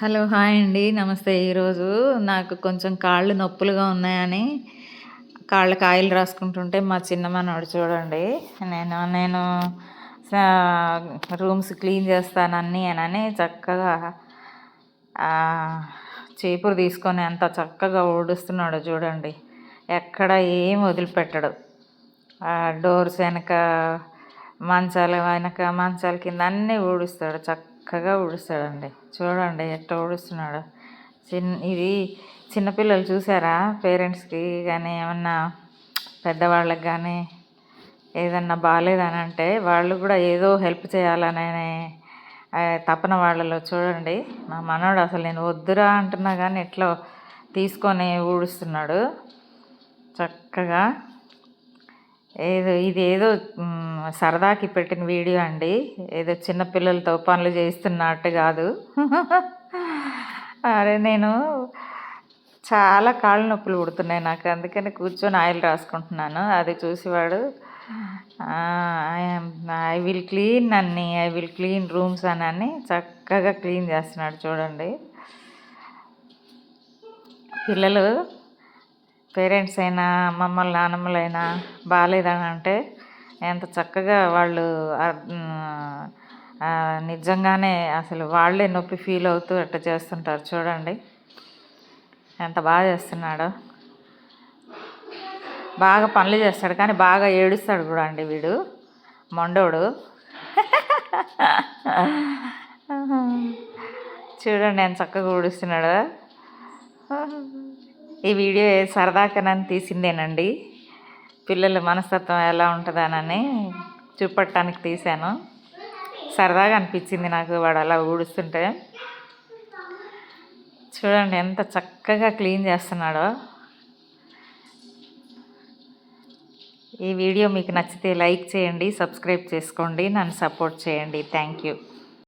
Hello! Hi అండి. నమస్తే. ఈరోజు నాకు కొంచెం కాళ్ళు నొప్పులుగా ఉన్నాయని కాళ్ళకి ఆయిల్ రాసుకుంటుంటే మా చిన్న మనవడు చూడండి. నేను నేను సా రూమ్స్ క్లీన్ చేస్తానని అనని చక్కగా ఆహ్, చీపురు తీసుకొని ఎంత చక్కగా ఊడుస్తున్నాడో చూడండి. ఎక్కడ ఏం వదిలిపెట్టడు. డోర్స్ వెనక, మంచాల వెనక, మంచాల కింద అన్నీ ఊడుస్తాడు. చక్కగా ఊడుస్తాడండి. చూడండి ఎట్ట ఊడుస్తున్నాడో. ఇది చిన్నపిల్లలు చూసారా? పేరెంట్స్‌కి గానీ, ఏమన్నా పెద్దవాళ్ళకి గానీ ఏదన్నా బాలేదనంటే వాళ్ళు కూడా ఏదో హెల్ప్ చేయాలనే తపన వాళ్ళలో చూడండి. మా మనవడు అసలు నేను వద్దురా అంటున్నా గానీ ఎట్లో తీసుకొని ఊడుస్తున్నాడు చక్కగా. ఇదేదో సరదాకి పెట్టిన వీడియో అండి. ఏదో చిన్న పిల్లలతో పనులు చేయిస్తున్నట్టు కాదు. అరే నేను చాలా కాళ్ళు నొప్పులు పుడుతున్నాయి నాకు. అందుకని కూర్చొని ఆయిల్ రాసుకుంటున్నాను. అది చూసి వాడు ఐ విల్ క్లీన్ నన్ని, ఐ విల్ క్లీన్ రూమ్స్ అని చక్కగా క్లీన్ చేస్తున్నాడు చూడండి. పిల్లలు పేరెంట్స్ అయినా, అమ్మమ్మలు, నానమ్మలైనా బాలేదని అంటే ఎంత చక్కగా వాళ్ళు నిజంగానే అసలు వాళ్ళే నొప్పి ఫీల్ అవుతూ అట్ట చేస్తుంటారు చూడండి. ఎంత బాగా చేస్తున్నాడో. బాగా పనులు చేస్తాడు కానీ బాగా ఏడుస్తాడు కూడా అండి వీడు మొండోడు. చూడండి ఎంత చక్కగా ఊడుస్తున్నాడు. ఈ వీడియో సరదాకనని తీసిందేనండి. పిల్లల మనస్తత్వం ఎలా ఉంటుందనని చూపట్టడానికి తీశాను. సరదాగా అనిపించింది నాకు వాడు అలా ఊడుస్తుంటే. చూడండి ఎంత చక్కగా క్లీన్ చేస్తున్నాడో. ఈ వీడియో మీకు నచ్చితే లైక్ చేయండి, సబ్స్క్రైబ్ చేసుకోండి, నన్ను సపోర్ట్ చేయండి. Thank you.